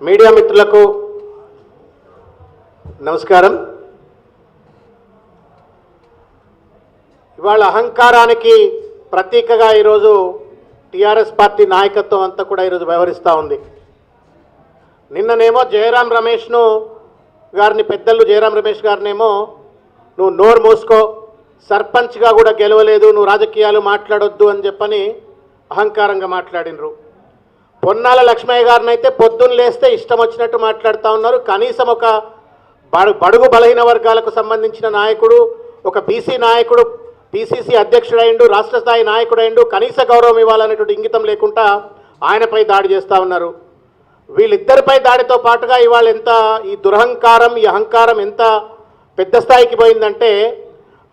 Media మిత్రులకు నమస్కారం. ఇవాళ అహంకారానికి ప్రతీకగా ఈరోజు టీఆర్ఎస్ పార్టీ నాయకత్వం అంతా కూడా ఈరోజు వ్యవహరిస్తూ ఉంది. నిన్ననేమో జయరాం రమేష్ గారినేమో నువ్వు నోరు మూసుకో, సర్పంచ్గా కూడా గెలవలేదు, నువ్వు రాజకీయాలు మాట్లాడొద్దు అని చెప్పని అహంకారంగా మాట్లాడినరు. పొన్నాల లక్ష్మయ్య గారిని అయితే పొద్దున్న లేస్తే ఇష్టం వచ్చినట్టు మాట్లాడుతూ ఉన్నారు. కనీసం ఒక బడుగు బలహీన వర్గాలకు సంబంధించిన నాయకుడు, ఒక బీసీ నాయకుడు, పిసిసి అధ్యక్షుడైండు, రాష్ట్ర స్థాయి నాయకుడైండు, కనీస గౌరవం ఇవ్వాలనేటువంటి ఇంగితం లేకుండా ఆయనపై దాడి చేస్తూ ఉన్నారు. వీళ్ళిద్దరిపై దాడితో పాటుగా ఇవాళ ఎంత ఈ దురహంకారం, ఈ అహంకారం ఎంత పెద్ద స్థాయికి పోయిందంటే,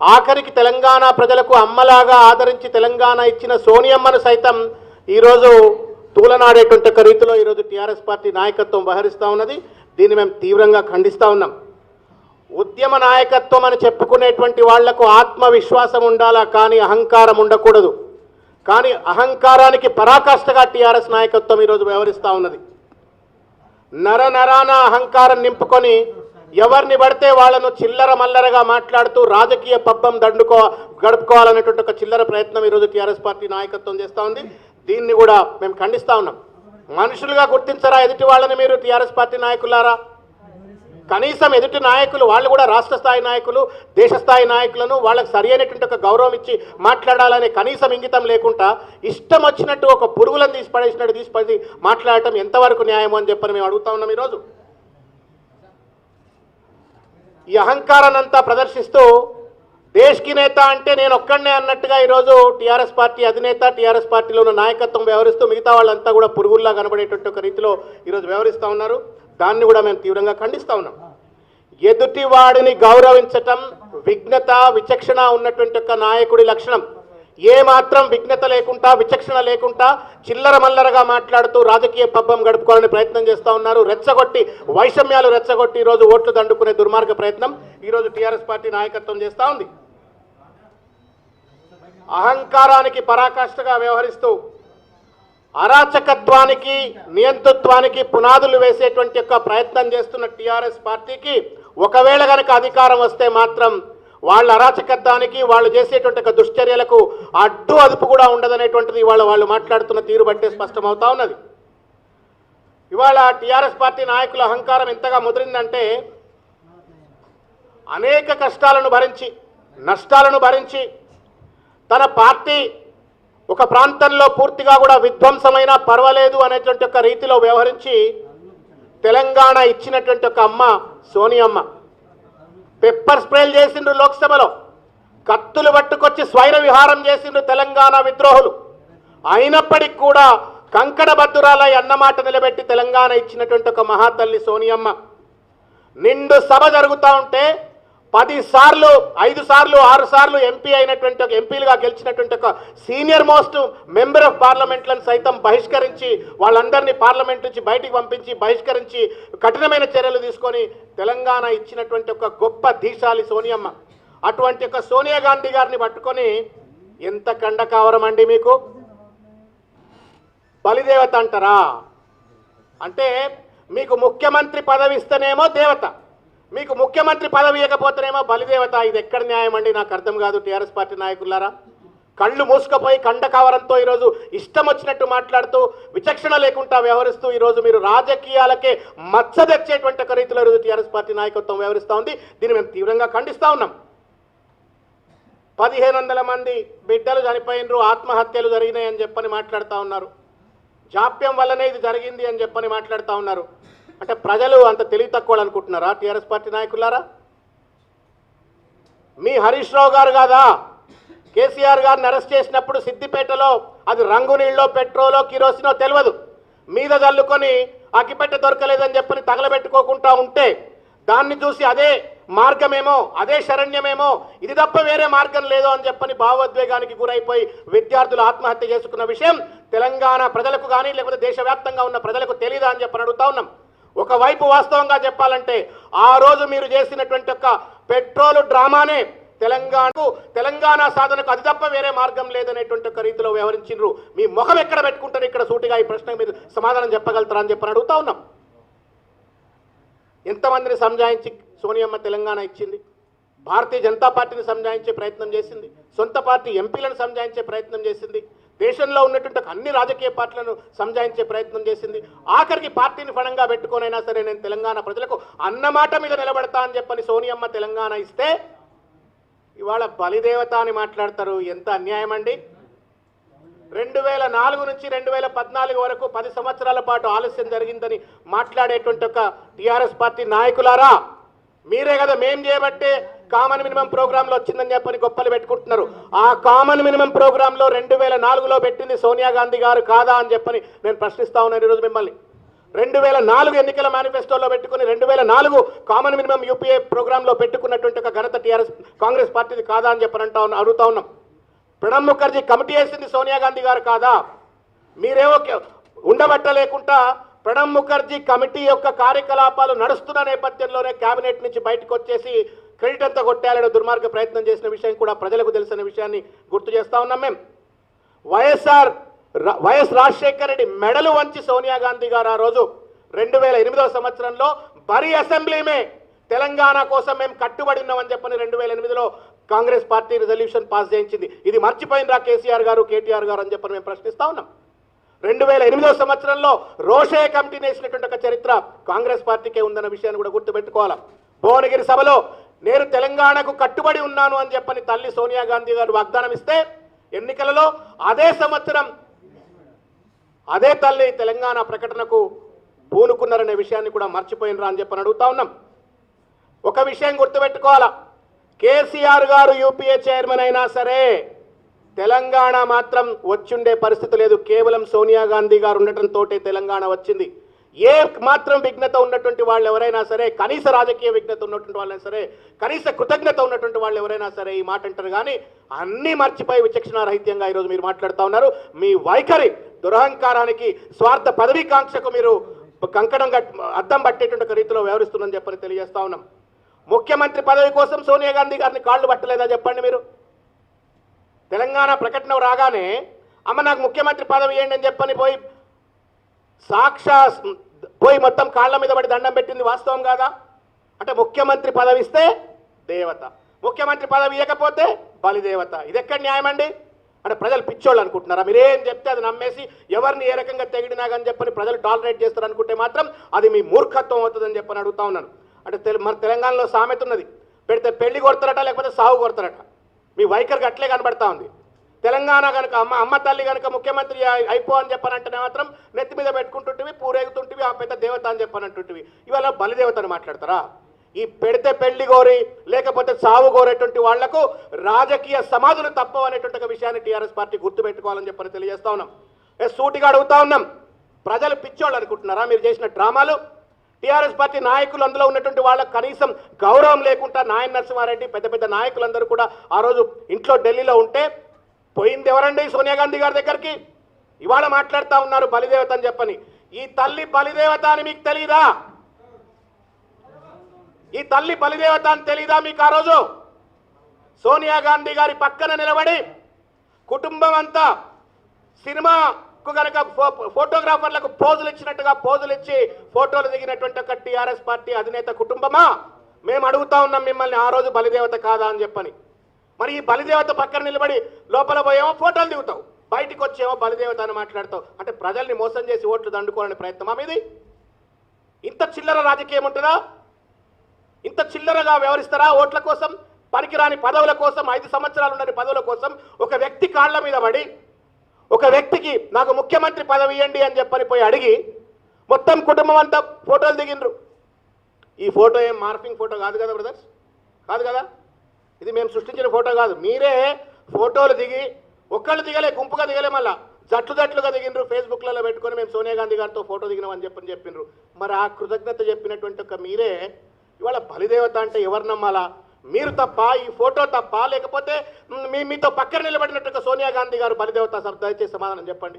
ఆఖరికి తెలంగాణ ప్రజలకు అమ్మలాగా ఆదరించి తెలంగాణ ఇచ్చిన సోనియమ్మను సైతం ఈరోజు తూలనాడేటువంటి ఒక రీతిలో ఈరోజు టీఆర్ఎస్ పార్టీ నాయకత్వం వ్యవహరిస్తూ ఉన్నది. దీన్ని మేము తీవ్రంగా ఖండిస్తూ ఉన్నాం. ఉద్యమ నాయకత్వం అని చెప్పుకునేటువంటి వాళ్లకు ఆత్మవిశ్వాసం ఉండాలా, కానీ అహంకారం ఉండకూడదు. కానీ అహంకారానికి పరాకాష్ఠగా టీఆర్ఎస్ నాయకత్వం ఈరోజు వ్యవహరిస్తూ ఉన్నది. నరనరాన అహంకారం నింపుకొని ఎవరిని పడితే వాళ్ళను చిల్లర మల్లరగా మాట్లాడుతూ రాజకీయ పబ్బం గడుపుకోవాలనేటువంటి ఒక చిల్లర ప్రయత్నం ఈరోజు టీఆర్ఎస్ పార్టీ నాయకత్వం చేస్తూ ఉంది. దీన్ని కూడా మేము ఖండిస్తూ ఉన్నాం. మనుషులుగా గుర్తించరా ఎదుటి వాళ్ళని మీరు టీఆర్ఎస్ పార్టీ నాయకులారా? కనీసం ఎదుటి నాయకులు వాళ్ళు కూడా రాష్ట్ర స్థాయి నాయకులు, దేశ స్థాయి నాయకులను వాళ్ళకి సరి అయినటువంటి ఒక గౌరవం ఇచ్చి మాట్లాడాలనే కనీసం ఇంగితం లేకుండా ఇష్టం వచ్చినట్టు ఒక పురుగులను తీసిపడేసినట్టు మాట్లాడటం ఎంతవరకు న్యాయం అని చెప్పని మేము అడుగుతా ఉన్నాం. ఈరోజు ఈ అహంకారాన్నంతా ప్రదర్శిస్తూ దేశ్కి నేత అంటే నేను ఒక్కడనే అన్నట్టుగా ఈరోజు టీఆర్ఎస్ పార్టీ అధినేత, టీఆర్ఎస్ పార్టీలో ఉన్న నాయకత్వం వ్యవహరిస్తూ మిగతా వాళ్ళంతా కూడా పురుగుల్లా కనబడేటువంటి ఒక రీతిలో ఈరోజు వ్యవహరిస్తూ ఉన్నారు. దాన్ని కూడా మేము తీవ్రంగా ఖండిస్తూ ఉన్నాం. ఎదుటి వాడిని గౌరవించటం విఘ్నత, విచక్షణ ఉన్నటువంటి ఒక నాయకుడి లక్షణం. ఏమాత్రం విఘ్నత లేకుండా, విచక్షణ లేకుండా చిల్లర మల్లరగా మాట్లాడుతూ రాజకీయ పబ్బం గడుపుకోవాలని ప్రయత్నం చేస్తూ ఉన్నారు. రెచ్చగొట్టి, వైషమ్యాలు రెచ్చగొట్టి ఈరోజు ఓట్లు దండుకునే దుర్మార్గ ప్రయత్నం ఈరోజు టీఆర్ఎస్ పార్టీ నాయకత్వం చేస్తూ ఉంది. అహంకారానికి పరాకాష్ఠగా వ్యవహరిస్తూ అరాచకత్వానికి, నియంతృత్వానికి పునాదులు వేసేటువంటి యొక్క ప్రయత్నం చేస్తున్న టీఆర్ఎస్ పార్టీకి ఒకవేళ కనుక అధికారం వస్తే మాత్రం వాళ్ళ అరాచకత్వానికి, వాళ్ళు చేసేటువంటి దుశ్చర్యలకు అడ్డు అదుపు కూడా ఉండదనేటువంటిది ఇవాళ వాళ్ళు మాట్లాడుతున్న తీరు బట్టే స్పష్టమవుతా ఉన్నది. ఇవాళ టీఆర్ఎస్ పార్టీ నాయకుల అహంకారం ఎంతగా ముదిరిందంటే, అనేక కష్టాలను భరించి, నష్టాలను భరించి తన పార్టీ ఒక ప్రాంతంలో పూర్తిగా కూడా విధ్వంసమైనా పర్వాలేదు అనేటువంటి ఒక రీతిలో వ్యవహరించి తెలంగాణ ఇచ్చినటువంటి ఒక అమ్మ సోనియమ్మ. పెప్పర్ స్ప్రేలు చేసిండ్రు లోక్సభలో, కత్తులు పట్టుకొచ్చి స్వైర విహారం చేసిండ్రు తెలంగాణ విద్రోహులు. అయినప్పటికీ కూడా కంకణబద్దురాలై అన్నమాట నిలబెట్టి తెలంగాణ ఇచ్చినటువంటి ఒక మహాతల్లి సోనియమ్మ. నిండు సభ జరుగుతూ ఉంటే 10 సార్లు, 5 సార్లు, 6 సార్లు ఎంపీ అయినటువంటి ఒక ఎంపీలుగా గెలిచినటువంటి ఒక సీనియర్ మోస్ట్ మెంబర్ ఆఫ్ పార్లమెంట్లను సైతం బహిష్కరించి, వాళ్ళందరినీ పార్లమెంట్ నుంచి బయటికి పంపించి బహిష్కరించి కఠినమైన చర్యలు తీసుకొని తెలంగాణ ఇచ్చినటువంటి ఒక గొప్ప ధీశాలి సోనియమ్మ. అటువంటి ఒక సోనియా గాంధీ గారిని పట్టుకొని ఎంత కండకావరం అండి మీకు? బలిదేవత అంటారా? అంటే మీకు ముఖ్యమంత్రి పదవి ఇస్తేనేమో దేవత, మీకు ముఖ్యమంత్రి పదవి ఇవ్వకపోతేనేమో బలిదేవత. ఇది ఎక్కడ న్యాయం అండి? నాకు అర్థం కాదు. టీఆర్ఎస్ పార్టీ నాయకులారా, కళ్ళు మూసుకుపోయి కండకావరంతో ఈరోజు ఇష్టం వచ్చినట్టు మాట్లాడుతూ, విచక్షణ లేకుండా వ్యవహరిస్తూ ఈరోజు మీరు రాజకీయాలకే మచ్చ తెచ్చేటువంటి ఒక రీతిలో ఈరోజు టీఆర్ఎస్ పార్టీ నాయకత్వం వ్యవహరిస్తూ ఉంది. దీన్ని మేము తీవ్రంగా ఖండిస్తూ ఉన్నాం. 1500 మంది బిడ్డలు చనిపోయినరు, ఆత్మహత్యలు జరిగినాయని చెప్పని మాట్లాడుతూ ఉన్నారు. జాప్యం వల్లనే ఇది జరిగింది అని చెప్పని మాట్లాడుతూ ఉన్నారు. అంటే ప్రజలు అంత తెలివి తక్కువ అనుకుంటున్నారా టీఆర్ఎస్ పార్టీ నాయకులారా? మీ హరీష్ రావు గారు కాదా కేసీఆర్ గారిని అరెస్ట్ చేసినప్పుడు సిద్దిపేటలో అది రంగు నీళ్ళో, పెట్రోలో, కిరోసినో తెలియదు, మీద జల్లుకొని అగ్గిపెట్టె దొరకలేదని చెప్పని తగలబెట్టుకోకుండా ఉంటే దాన్ని చూసి అదే మార్గమేమో, అదే శరణ్యమేమో, ఇది తప్ప వేరే మార్గం లేదో అని చెప్పని భావోద్వేగానికి గురైపోయి విద్యార్థులు ఆత్మహత్య చేసుకున్న విషయం తెలంగాణ ప్రజలకు కానీ లేకపోతే దేశవ్యాప్తంగా ఉన్న ప్రజలకు తెలీదా అని చెప్పని అడుగుతా ఉన్నాం. ఒకవైపు వాస్తవంగా చెప్పాలంటే ఆ రోజు మీరు చేసినటువంటి ఒక పెట్రోల్ డ్రామానే తెలంగాణ సాధనకు అది తప్ప వేరే మార్గం లేదనేటువంటి ఒక రీతిలో వ్యవహరించిండ్రు. మీ ముఖం ఎక్కడ పెట్టుకుంటారు ఇక్కడ సూటిగా? ఈ ప్రశ్నకు మీరు సమాధానం చెప్పగలుగుతారా అని చెప్పని అడుగుతా ఉన్నాం. ఎంతమందిని సంజాయించి సోనియమ్మ తెలంగాణ ఇచ్చింది? భారతీయ జనతా పార్టీని సంజాయించే ప్రయత్నం చేసింది, సొంత పార్టీ ఎంపీలను సంజాయించే ప్రయత్నం చేసింది, దేశంలో ఉన్నటువంటి అన్ని రాజకీయ పార్టీలను సంజాయించే ప్రయత్నం చేసింది. ఆఖరికి పార్టీని ఫలంగా పెట్టుకోనైనా సరే నేను తెలంగాణ ప్రజలకు అన్నమాట మీద నిలబడతా అని చెప్పని సోనియమ్మ తెలంగాణ ఇస్తే ఇవాళ బలిదేవత అని మాట్లాడతారు. ఎంత అన్యాయం అండి! 2004 నుంచి 2014 వరకు 10 సంవత్సరాల పాటు ఆలస్యం జరిగిందని మాట్లాడేటువంటి ఒక టీఆర్ఎస్ పార్టీ నాయకులారా, మీరే కదా మేం చేయబట్టే కామన్ మినిమం ప్రోగ్రాంలో వచ్చిందని చెప్పని గొప్పలు పెట్టుకుంటున్నారు. ఆ కామన్ మినిమం ప్రోగ్రాంలో 2004లో పెట్టింది సోనియా గాంధీ గారు కాదా అని చెప్పని నేను ప్రశ్నిస్తా ఉన్నాను ఈరోజు మిమ్మల్ని. 2004 ఎన్నికల మేనిఫెస్టోలో పెట్టుకుని 2004 కామన్ మినిమం యూపీఏ ప్రోగ్రాంలో పెట్టుకున్నటువంటి ఒక ఘనత టీఆర్ఎస్ కాంగ్రెస్ పార్టీది కాదా అని చెప్పని అడుగుతా ఉన్నాం. ప్రణబ్ ముఖర్జీ కమిటీ వేసింది సోనియా గాంధీ గారు కాదా? మీరేమో ఉండబట్టలేకుండా ప్రణబ్ ముఖర్జీ కమిటీ యొక్క కార్యకలాపాలు నడుస్తున్న నేపథ్యంలోనే కేబినెట్ నుంచి బయటకు వచ్చేసి క్రెడిట్ అంతా కొట్టేయాలని దుర్మార్గ ప్రయత్నం చేసిన విషయం కూడా ప్రజలకు తెలిసిన విషయాన్ని గుర్తు చేస్తా ఉన్నాం. మేము వైఎస్ రాజశేఖర రెడ్డి మెడలు వంచి సోనియా గాంధీ గారు ఆ రోజు 2008వ సంవత్సరంలో బరి అసెంబ్లీమే తెలంగాణ కోసం మేము కట్టుబడి ఉన్నామని చెప్పని 2008లో కాంగ్రెస్ పార్టీ రిజల్యూషన్ పాస్ చేయించింది. ఇది మర్చిపోయినరా కేసీఆర్ గారు, కేటీఆర్ గారు అని చెప్పని మేము ప్రశ్నిస్తా ఉన్నాం. 2008వ సంవత్సరంలో రోషే కమిటీని వేసినటువంటి ఒక చరిత్ర కాంగ్రెస్ పార్టీకే ఉందన్న విషయాన్ని కూడా గుర్తుపెట్టుకోవాలి. భువనగిరి సభలో నేను తెలంగాణకు కట్టుబడి ఉన్నాను అని చెప్పని తల్లి సోనియా గాంధీ గారు వాగ్దానం ఇస్తే ఎన్నికలలో అదే సంవత్సరం అదే తల్లి తెలంగాణ ప్రకటనకు పూనుకున్నారనే విషయాన్ని కూడా మర్చిపోయినరా అని చెప్పని అడుగుతా ఉన్నాం. ఒక విషయం గుర్తుపెట్టుకోవాలా, కేసీఆర్ గారు యూపీఏ చైర్మన్ అయినా సరే తెలంగాణ మాత్రం వచ్చుండే పరిస్థితి లేదు. కేవలం సోనియా గాంధీ గారు ఉండటంతో తెలంగాణ వచ్చింది. ఏ మాత్రం విఘ్నత ఉన్నటువంటి వాళ్ళు ఎవరైనా సరే, కనీస రాజకీయ విఘ్నత ఉన్నటువంటి వాళ్ళైనా సరే, కనీస కృతజ్ఞత ఉన్నటువంటి వాళ్ళు ఎవరైనా సరే ఈ మాట అంటారు. కానీ అన్నీ మర్చిపోయి విచక్షణారహిత్యంగా ఈరోజు మీరు మాట్లాడుతూ ఉన్నారు. మీ వైఖరి దురహంకారానికి, స్వార్థ పదవీకాంక్షకు మీరు కంకణం అద్దం పట్టేటువంటి ఒక రీతిలో వ్యవహరిస్తుందని చెప్పని తెలియజేస్తా ఉన్నాం. ముఖ్యమంత్రి పదవి కోసం సోనియా గాంధీ గారిని కాళ్ళు పట్టలేదా చెప్పండి మీరు? తెలంగాణ ప్రకటన రాగానే అమ్మ నాకు ముఖ్యమంత్రి పదవి ఇవ్వండి అని చెప్పని పోయి మొత్తం కాళ్ళ మీద పడి దండం పెట్టింది వాస్తవం కాదా? అంటే ముఖ్యమంత్రి పదవి ఇస్తే దేవత, ముఖ్యమంత్రి పదవి ఇవ్వకపోతే బలిదేవత. ఇది ఎక్కడ న్యాయం అండి? అంటే ప్రజలు పిచ్చోళ్ళు అనుకుంటున్నారా? మీరేం చెప్తే అది నమ్మేసి ఎవరిని ఏ రకంగా తెగిడినా కానీ చెప్పని ప్రజలు టాలరేట్ చేస్తారు అనుకుంటే మాత్రం అది మీ మూర్ఖత్వం అవుతుందని చెప్పని అడుగుతా ఉన్నాను. అంటే మన తెలంగాణలో సామెత ఉన్నది, పెడితే పెళ్లి కొడతారట లేకపోతే సాగు కొడతారట. మీ వైఖరికి అట్లే కనబడతా ఉంది. తెలంగాణ కనుక అమ్మ తల్లి కనుక ముఖ్యమంత్రి అయిపో అని చెప్పనంటేనే మాత్రం నెత్తి మీద పెట్టుకుంటుంటివి, పూరేగుతుంటివి, ఆ పెద్ద దేవత అని చెప్పనంటుంటివి. ఇవాళ బలిదేవతని మాట్లాడతారా? ఈ పెడితే పెళ్లి కోరి లేకపోతే సాగు కోరేటువంటి వాళ్లకు రాజకీయ సమాధులు తప్పవు అనేటువంటి ఒక విషయాన్ని టీఆర్ఎస్ పార్టీ గుర్తుపెట్టుకోవాలని చెప్పని తెలియజేస్తా ఉన్నాం. సూటిగా అడుగుతా ఉన్నాం, ప్రజలు పిచ్చోళ్ళు అనుకుంటున్నారా మీరు చేసిన డ్రామాలు? టీఆర్ఎస్ పార్టీ నాయకులు అందులో ఉన్నటువంటి వాళ్ళకు కనీసం గౌరవం లేకుండా నాయన నరసింహారెడ్డి పెద్ద పెద్ద నాయకులందరూ కూడా ఆ రోజు ఇంట్లో ఢిల్లీలో ఉంటే పోయింది ఎవరండి సోనియా గాంధీ గారి దగ్గరికి? ఇవాళ మాట్లాడుతూ ఉన్నారు బలిదేవత అని చెప్పని. ఈ తల్లి బలిదేవత అని మీకు తెలీదా? ఈ తల్లి బలిదేవత అని తెలీదా మీకు? ఆ రోజు సోనియా గాంధీ గారి పక్కన నిలబడి కుటుంబం అంతా సినిమాకు కనుక ఫోటోగ్రాఫర్లకు పోజులు ఇచ్చినట్టుగా పోజులు ఇచ్చి ఫోటోలు దిగినటువంటి ఒక టీఆర్ఎస్ పార్టీ అధినేత కుటుంబమా? మేము అడుగుతా ఉన్నాం మిమ్మల్ని, ఆ రోజు బలిదేవత కాదా అని చెప్పని. మరి ఈ బలిదేవత పక్కన నిలబడి లోపల పోయేమో ఫోటోలు దిగుతావు, బయటికి వచ్చేమో బలిదేవత అని మాట్లాడతావు. అంటే ప్రజల్ని మోసం చేసి ఓట్లు దండుకోవాలని ప్రయత్నమా మీది? ఇంత చిల్లర రాజకీయం ఉంటుందా? ఇంత చిల్లరగా వ్యవహరిస్తారా? ఓట్ల కోసం, పనికిరాని పదవుల కోసం, 5 సంవత్సరాలు ఉండని పదవుల కోసం ఒక వ్యక్తి కాళ్ల మీద పడి ఒక వ్యక్తికి నాకు ముఖ్యమంత్రి పదవి ఇవ్వండి అని చెప్పని పోయి అడిగి మొత్తం కుటుంబం అంతా ఫోటోలు దిగిండ్రు. ఈ ఫోటో ఏం మార్ఫింగ్ ఫోటో కాదు కదా బ్రదర్స్, కాదు కదా. ఇది మేము సృష్టించిన ఫోటో కాదు. మీరే ఫోటోలు దిగి ఒక్కళ్ళు దిగలే, గుంపుగా దిగలే, మళ్ళా జట్లుగా దిగిండ్రు. ఫేస్బుక్లలో పెట్టుకొని మేము సోనియా గాంధీ గారితో ఫోటో దిగినామని చెప్పిండ్రు. మరి ఆ కృతజ్ఞత చెప్పినటువంటి ఒక మీరే ఇవాళ బలిదేవత అంటే ఎవరు నమ్మాలా? మీరు తప్ప, ఈ ఫోటో తప్ప, లేకపోతే మీతో పక్కన నిలబడినట్టుగా సోనియా గాంధీ గారు బలిదేవత? సార్ దయచేసి సమాధానం చెప్పండి.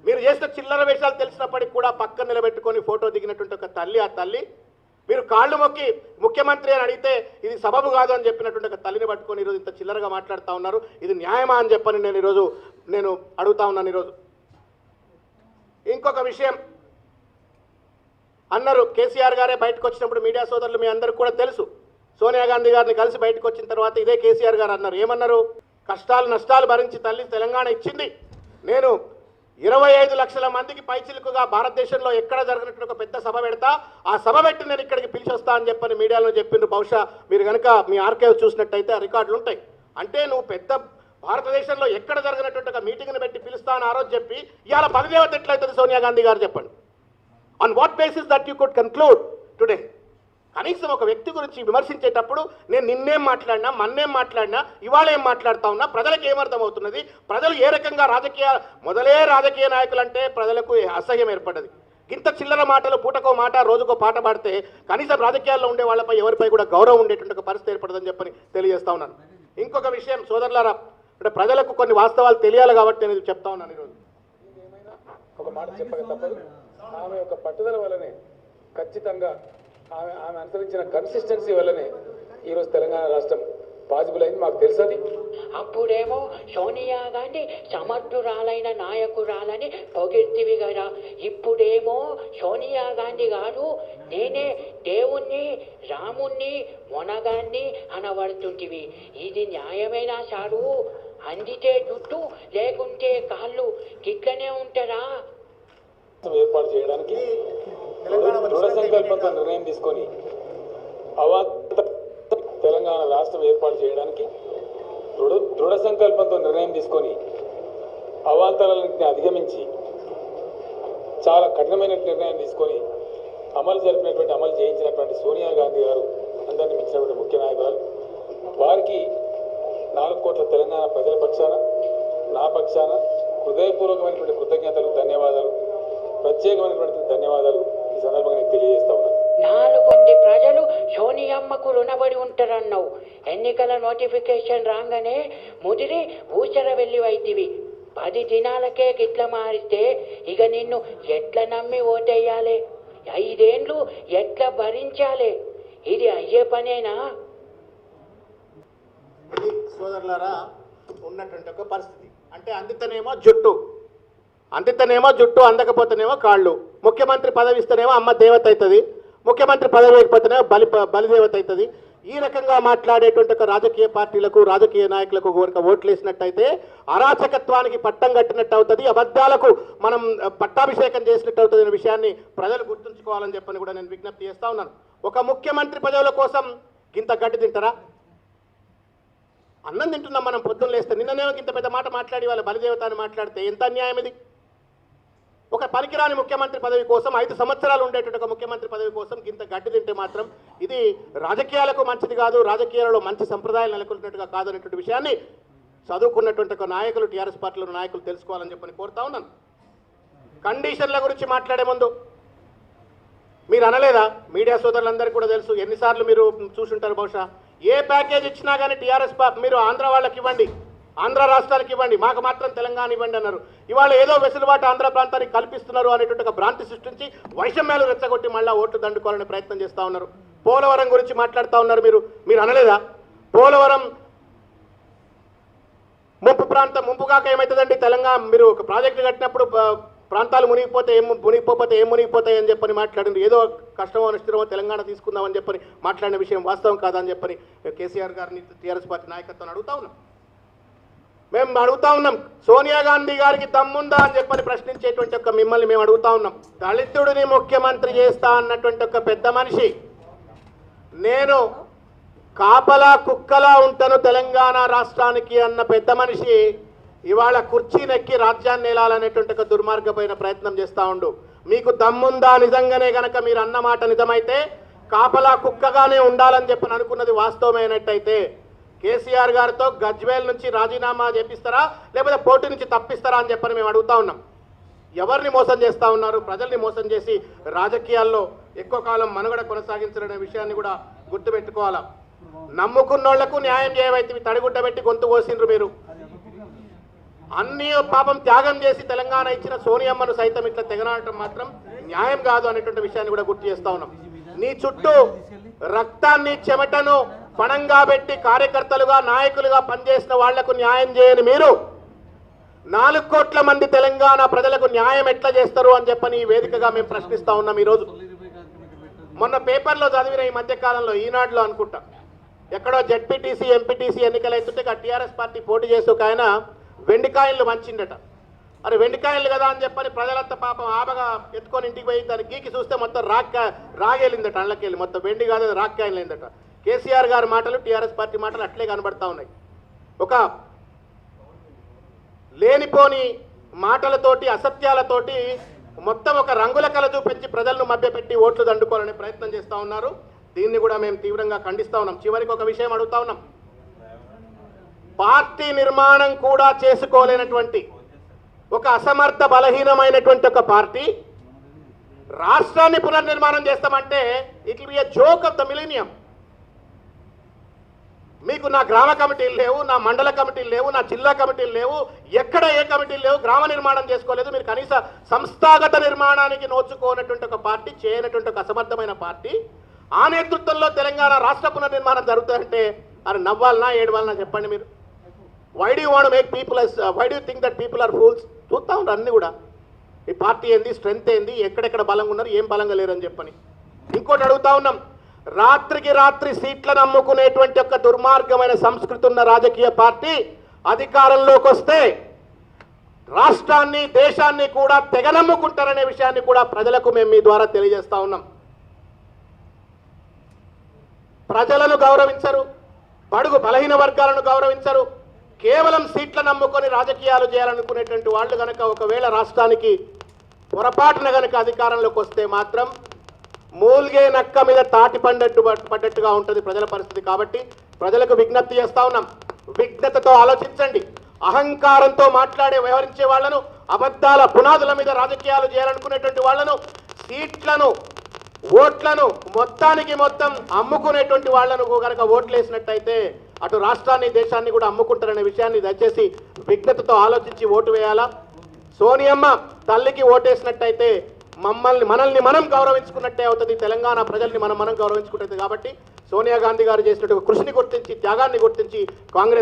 మీరు చేసిన చిల్లర వేషాలు తెలిసినప్పటికీ కూడా పక్కన నిలబెట్టుకొని ఫోటో దిగినటువంటి ఒక తల్లి, ఆ తల్లి మీరు కాళ్ళు మొక్కి ముఖ్యమంత్రి అని అడిగితే ఇది సబబు కాదు అని చెప్పినటువంటి ఒక తల్లిని పట్టుకొని ఈరోజు ఇంత చిల్లరగా మాట్లాడుతూ ఉన్నారు. ఇది న్యాయమా అని చెప్పని నేను అడుగుతా ఉన్నాను ఈరోజు. ఇంకొక విషయం, అన్నారు. కేసీఆర్ గారే బయటకు వచ్చినప్పుడు మీడియా సోదరులు మీ అందరికీ కూడా తెలుసు, సోనియా గాంధీ గారిని కలిసి బయటకు వచ్చిన తర్వాత ఇదే కేసీఆర్ గారు అన్నారు. ఏమన్నారు? కష్టాలు నష్టాలు భరించి తల్లి తెలంగాణ ఇచ్చింది. నేను 25 లక్షల మందికి పైచిలుకుగా భారతదేశంలో ఎక్కడ జరిగినట్టు ఒక పెద్ద సభ పెడతా, ఆ సభ పెట్టి నేను ఇక్కడికి పిలిచి వస్తా అని చెప్పని మీడియాలో చెప్పిండ్రు. బహుశా మీరు కనుక మీ ఆర్కైవ్ చూసినట్టయితే ఆ రికార్డులు ఉంటాయి. అంటే నువ్వు పెద్ద భారతదేశంలో ఎక్కడ జరిగినటువంటి ఒక మీటింగ్ని పెట్టి పిలుస్తా అని ఆ రోజు చెప్పి ఇవాళ బలిదేవత ఎట్లయితుంది సోనియా గాంధీ గారు చెప్పండి. On what basis that you could conclude today? కనీసం ఒక వ్యక్తి గురించి విమర్శించేటప్పుడు నేను నిన్నేం మాట్లాడినా మన్నేం మాట్లాడినా ఇవాళ ఏం మాట్లాడుతా ఉన్నా ప్రజలకు ఏమర్థమవుతున్నది, ప్రజలు ఏ రకంగా మొదలే రాజకీయ నాయకులు అంటే ప్రజలకు అసహ్యం ఏర్పడ్డది. ఇంత చిల్లర మాటలు, పూటకో మాట రోజుకో పాట పాడితే కనీసం రాజకీయాల్లో ఉండే వాళ్ళపై ఎవరిపై కూడా గౌరవం ఉండేటువంటి ఒక పరిస్థితి ఏర్పడదని చెప్పని తెలియజేస్తా ఉన్నాను. ఇంకొక విషయం సోదరులారా, అంటే ప్రజలకు కొన్ని వాస్తవాలు తెలియాలి కాబట్టి నేను చెప్తా ఉన్నాను ఈరోజు. ఒక మాట చెప్పక తప్పదు. ఆమె యొక్క పట్టుదల వల్లనే, ఖచ్చితంగా ఆమె అనుసరించిన కన్సిస్టెన్సీ వల్లనే ఈరోజు తెలంగాణ రాష్ట్రం పాసిబుల్ అయింది. మాకు తెలుసది. అప్పుడేమో సోనియా గాంధీ సమర్థురాలైన నాయకురాలని పొగిడ్తివి కదా, ఇప్పుడేమో సోనియా గాంధీ గారు నేనే దేవుణ్ణి, రాముణ్ణి, మొనగాన్ని అనబడుతుంటివి. ఇది న్యాయమైన సారు? అందితే జుట్టు లేకుంటే కాళ్ళు గిట్లనే ఉంటారా? ఏర్పాటు చేయడానికి దృఢ సంకల్పంతో నిర్ణయం తీసుకొని తెలంగాణ రాష్ట్రం ఏర్పాటు చేయడానికి దృఢ సంకల్పంతో నిర్ణయం తీసుకొని అవాంతరాలన్నింటినీ అధిగమించి చాలా కఠినమైన నిర్ణయం తీసుకొని అమలు చేయించినటువంటి సోనియా గాంధీ గారు అందరినీ మించినటువంటి ముఖ్య నాయకురాలు. వారికి 4 కోట్ల తెలంగాణ ప్రజల పక్షాన, నా పక్షాన హృదయపూర్వకమైనటువంటి కృతజ్ఞతలు, ధన్యవాదాలు, ప్రత్యేకమైనటువంటి ధన్యవాదాలు ఈ సందర్భంగా నేను తెలియజేస్తా ఉన్నాను. 4 మంది ప్రజలు సోనియమ్మకు రుణపడి ఉంటారన్నావు. ఎన్నికల నోటిఫికేషన్ రాగానే ముదిరి ఊచర వెళ్ళి వైతివి. 10 దినాలకే గిట్ల మారితే ఇక నిన్ను ఎట్లా నమ్మి ఓటేయాలి? 5 ఏళ్ళు ఎట్లా భరించాలి? ఇది అయ్యే పనేనా? ఇది సోదరులారా ఉన్నటువంటి ఒక పరిస్థితి. అంటే అందితనేమో జుట్టు అందకపోతేనేమో కాళ్ళు. ముఖ్యమంత్రి పదవి ఇస్తేనేమో అమ్మ దేవత అవుతుంది, ముఖ్యమంత్రి పదవి లేకపోతేనేమో బలిదేవత అవుతుంది. ఈ రకంగా మాట్లాడేటువంటి ఒక రాజకీయ పార్టీలకు, రాజకీయ నాయకులకు కనుక ఓట్లు వేసినట్టయితే అరాచకత్వానికి పట్టం కట్టినట్టు అవుతుంది, అబద్ధాలకు మనం పట్టాభిషేకం చేసినట్టు అవుతుంది అనే విషయాన్ని ప్రజలు గుర్తుంచుకోవాలని చెప్పని కూడా నేను విజ్ఞప్తి చేస్తా ఉన్నాను. ఒక ముఖ్యమంత్రి పదవుల కోసం ఇంత గడ్డి తింటారా? అన్నం తింటున్నాం మనం పొద్దున్న లేస్తే. నిన్ననేమో ఇంత పెద్ద మాట మాట్లాడి వాళ్ళ బలిదేవత అని మాట్లాడితే ఎంత అన్యాయం ఇది? ఒక పనికిరాని ముఖ్యమంత్రి పదవి కోసం 5 సంవత్సరాలు ఉండేటువంటి ఒక ముఖ్యమంత్రి పదవి కోసం ఇంత గడ్డి తింటే మాత్రం ఇది రాజకీయాలకు మంచిది కాదు, రాజకీయాలలో మంచి సంప్రదాయాలు నెలకొల్పినట్టుగా కాదు అనేటువంటి విషయాన్ని చదువుకున్నటువంటి ఒక నాయకులు, టీఆర్ఎస్ పార్టీలో నాయకులు తెలుసుకోవాలని చెప్పని కోరుతా ఉన్నాను. కండిషన్ల గురించి మాట్లాడే ముందు మీరు అనలేదా? మీడియా సోదరులందరికీ కూడా తెలుసు, ఎన్నిసార్లు మీరు చూసుంటారు బహుశా. ఏ ప్యాకేజ్ ఇచ్చినా కానీ టీఆర్ఎస్ మీరు ఆంధ్ర వాళ్ళకి ఇవ్వండి, ఆంధ్ర రాష్ట్రానికి ఇవ్వండి, మాకు మాత్రం తెలంగాణ ఇవ్వండి అన్నారు. ఇవాళ ఏదో వెసులుబాటు ఆంధ్ర ప్రాంతానికి కల్పిస్తున్నారు అనేటువంటి ఒక భ్రాంతి సృష్టించి వైషమ్యాలు రెచ్చగొట్టి మళ్ళీ ఓట్లు దండుకోవాలని ప్రయత్నం చేస్తూ ఉన్నారు. పోలవరం గురించి మాట్లాడుతూ ఉన్నారు. మీరు అనలేదా? పోలవరం ముంపుగాక ఏమవుతుందండి తెలంగాణ? మీరు ఒక ప్రాజెక్టు కట్టినప్పుడు ప్రాంతాలు మునిగిపోతే ఏం మునిగిపోతాయి అని చెప్పని మాట్లాడింది. ఏదో కష్టమో నష్టమో తెలంగాణ తీసుకుందామని చెప్పని మాట్లాడిన విషయం వాస్తవం కాదని చెప్పని కేసీఆర్ గారిని, టీఆర్ఎస్ పార్టీ నాయకత్వాన్ని అడుగుతా ఉన్నాం. మేము అడుగుతా ఉన్నాం, సోనియా గాంధీ గారికి దమ్ముందా అని చెప్పని ప్రశ్నించేటువంటి ఒక మిమ్మల్ని మేము అడుగుతా ఉన్నాం. దళితుడిని ముఖ్యమంత్రి చేస్తా అన్నటువంటి ఒక పెద్ద మనిషి, నేను కాపలా కుక్కలా ఉంటాను తెలంగాణ రాష్ట్రానికి అన్న పెద్ద మనిషి ఇవాళ కుర్చీనెక్కి రాజ్యాన్ని నేలాలనేటువంటి ఒక దుర్మార్గమైన ప్రయత్నం చేస్తూ ఉండు. మీకు దమ్ముందా నిజంగానే గనక మీరు అన్నమాట నిజమైతే, కాపలా కుక్కగానే ఉండాలని చెప్పని అనుకున్నది వాస్తవమైనట్టయితే కేసీఆర్ గారితో గజ్వేల్ నుంచి రాజీనామా చేపిస్తారా, లేకపోతే పోటీ నుంచి తప్పిస్తారా అని చెప్పని మేము అడుగుతా ఉన్నాం. ఎవరిని మోసం చేస్తూ ఉన్నారు? ప్రజల్ని మోసం చేసి రాజకీయాల్లో ఎక్కువ కాలం మనుగడ కొనసాగించాలనే విషయాన్ని కూడా గుర్తుపెట్టుకోవాలా. నమ్ముకున్నోళ్లకు న్యాయం చేయవైతే తడిగుడ్డ పెట్టి గొంతు కోసిండ్రు మీరు. అన్ని పాపం త్యాగం చేసి తెలంగాణ ఇచ్చిన సోనియమ్మను సైతం ఇట్లా తెగనాడటం మాత్రం న్యాయం కాదు అనేటువంటి విషయాన్ని కూడా గుర్తు చేస్తా ఉన్నాం. నీ చుట్టూ రక్తాన్ని, చెమటను పణంగా పెట్టి కార్యకర్తలుగా, నాయకులుగా పనిచేసిన వాళ్లకు న్యాయం చేయని మీరు 4 కోట్ల మంది తెలంగాణ ప్రజలకు న్యాయం ఎట్లా చేస్తారు అని చెప్పని ఈ వేదికగా మేము ప్రశ్నిస్తా ఉన్నాం. ఈరోజు మొన్న పేపర్లో చదివిన ఈ మధ్యకాలంలో ఈనాడులో అనుకుంటా, ఎక్కడో జెడ్పీటీసీ ఎంపీటీసీ ఎన్నికలు అవుతుంటే టీఆర్ఎస్ పార్టీ పోటీ చేస్తూ ఒక ఆయన వెండికాయలు మంచిండట. అరే వెండికాయలు కదా అని చెప్పని ప్రజలంతా పాపం ఆపగా ఎత్తుకొని ఇంటికి పోయి దాన్ని గీకి చూస్తే మొత్తం రాగేలిందట, అళ్ళకెళ్ళి మొత్తం వెండి కాదు రాక్కాయలేందట. కేసీఆర్ గారి మాటలు టీఆర్ఎస్ పార్టీ మాటలు అట్లే కనబడతా ఉన్నాయి. ఒక లేనిపోని మాటలతోటి అసత్యాలతోటి మొత్తం ఒక రంగుల కళ చూపించి ప్రజలను మభ్యపెట్టి ఓట్లు దండుకోవాలనే ప్రయత్నం చేస్తూ ఉన్నారు. దీన్ని కూడా మేము తీవ్రంగా ఖండిస్తూ ఉన్నాం. చివరికి ఒక విషయం అడుగుతా ఉన్నాం, పార్టీ నిర్మాణం కూడా చేసుకోలేనటువంటి ఒక అసమర్థ బలహీనమైనటువంటి ఒక పార్టీ రాష్ట్రాన్ని పునర్నిర్మాణం చేస్తామంటే it will be a joke of the millennium. మీకు నా గ్రామ కమిటీలు లేవు, నా మండల కమిటీలు లేవు, నా జిల్లా కమిటీలు లేవు, ఎక్కడ ఏ కమిటీలు లేవు, గ్రామ నిర్మాణం చేసుకోలేదు. మీరు కనీస సంస్థాగత నిర్మాణానికి నోచుకోనటువంటి ఒక పార్టీ, చేయనటువంటి ఒక అసమర్థమైన పార్టీ, ఆ నేతృత్వంలో తెలంగాణ రాష్ట్ర పునర్నిర్మాణం జరుగుతుందంటే అది నవ్వాలనా ఏడవాలనా చెప్పండి మీరు. Why do want make people why do think that people are fools? చూస్తూ ఉంటారు అన్నీ కూడా, ఈ పార్టీ ఏంది, స్ట్రెంత్ ఏంది, ఎక్కడెక్కడ బలంగా ఉన్నారు, ఏం బలంగా లేరని చెప్పని. ఇంకోటి అడుగుతా ఉన్నాం, రాత్రికి రాత్రి సీట్లను అమ్ముకునేటువంటి ఒక దుర్మార్గమైన సంస్కృతి ఉన్న రాజకీయ పార్టీ అధికారంలోకి వస్తే రాష్ట్రాన్ని దేశాన్ని కూడా తెగనమ్ముకుంటారనే విషయాన్ని కూడా ప్రజలకు మేము మీ ద్వారా తెలియజేస్తా ఉన్నాం. ప్రజలను గౌరవించరు, బడుగు బలహీన వర్గాలను గౌరవించరు, కేవలం సీట్లను నమ్ముకొని రాజకీయాలు చేయాలనుకునేటువంటి వాళ్ళు కనుక ఒకవేళ రాష్ట్రానికి పొరపాటున కనుక అధికారంలోకి వస్తే మాత్రం మూల్గే నక్క మీద తాటి పడ్డట్టుగా ఉంటుంది ప్రజల పరిస్థితి. కాబట్టి ప్రజలకు విజ్ఞప్తి చేస్తా ఉన్నాం, విజ్ఞతతో ఆలోచించండి. అహంకారంతో వ్యవహరించే వాళ్లను, అబద్ధాల పునాదుల మీద రాజకీయాలు చేయాలనుకునేటువంటి వాళ్లను, సీట్లను ఓట్లను మొత్తానికి మొత్తం అమ్ముకునేటువంటి వాళ్లను కనుక ఓట్లు వేసినట్టయితే అటు రాష్ట్రాన్ని దేశాన్ని కూడా అమ్ముకుంటారనే విషయాన్ని దయచేసి విజ్ఞతతో ఆలోచించి ఓటు వేయాలా. సోనియమ్మ తల్లికి ఓటేసినట్టయితే మనల్ని మనం గౌరవించుకున్నట్టే అవుతుంది, తెలంగాణ ప్రజల్ని మనం గౌరవించుకుంటుంది. కాబట్టి సోనియా గాంధీ గారు చేసినట్టు కృషిని గుర్తించి, త్యాగాన్ని గుర్తించి కాంగ్రెస్